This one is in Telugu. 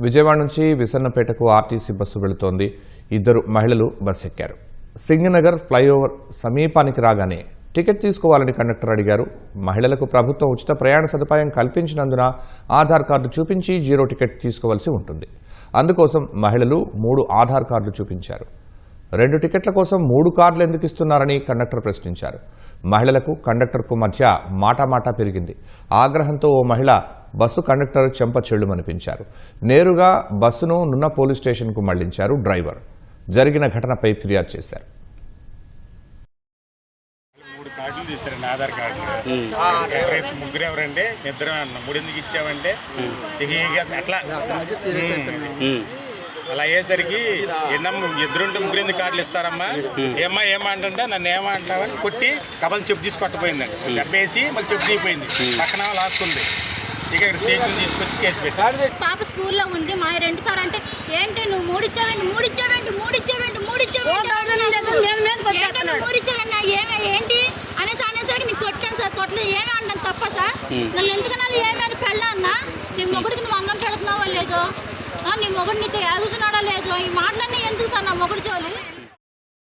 విజయవాడ నుంచి విసన్నపేటకు ఆర్టీసీ బస్సు వెళుతోంది. ఇద్దరు మహిళలు బస్సు ఎక్కారు. సింగనగర్ ఫ్లైఓవర్ సమీపానికి రాగానే టికెట్ తీసుకోవాలని కండక్టర్ అడిగారు. మహిళలకు ప్రభుత్వం ఉచిత ప్రయాణ సదుపాయం కల్పించినందున ఆధార్ కార్డు చూపించి జీరో టికెట్ తీసుకోవాల్సి ఉంటుంది. అందుకోసం మహిళలు 3 ఆధార్ కార్డులు చూపించారు. 2 టికెట్ల కోసం 3 కార్డులు ఎందుకు ఇస్తున్నారని కండక్టర్ ప్రశ్నించారు. మహిళలకు కండక్టర్కు మధ్య మాటామాటా పెరిగింది. ఆగ్రహంతో ఓ మహిళ బస్సు కండక్టర్ చెంప చెళ్లుమనిపించారు. నేరుగా బస్సును నున్న పోలీస్ స్టేషన్కు మళ్లించారు డ్రైవర్. జరిగిన ఘటనపై ఫిర్యాదు చేశారు. 3 కార్డులు తీస్తారండి, ఆధార్ కార్డులు. ముగ్గురు ఎవరండి? ఇద్దరు అన్న. 3 ఎందుకు ఇచ్చామంటే అట్లా అలా అయ్యేసరికి ఇద్దరుంటే 3 ఎందుకు కార్డులు ఇస్తారమ్మా, ఏమంటే నన్ను ఏమంటావని కొట్టి కబల్ చెప్పు తీసి కొట్టపోయిందండి. దెబ్బేసి మళ్ళీ చెప్పు తీయిపోయింది. పక్కన లాక్కుంది. ఇక ఇక్కడ స్టేషన్ తీసుకొచ్చి కేసు పెట్టారు. పాప స్కూల్లో ఉంది. మా 2 సార్ అంటే ఏంటి నువ్వు 3 ఇచ్చావేంటి ఏంటి అనేసరికి నీకు కొట్టాను సార్. కొట్టలేదు ఏమి అంటాను తప్ప సార్. నన్ను ఎందుకన్నా ఏమైనా పెళ్ళా అన్నా నీ మొగుడికి నువ్వు అన్నం పెడుతున్నావో లేదో, నీ మొగుడు నీకు ఎదుగుతున్నాడో లేదో, ఈ మాటలన్నీ ఎందుకు సార్ నా మొగుడు జోలి.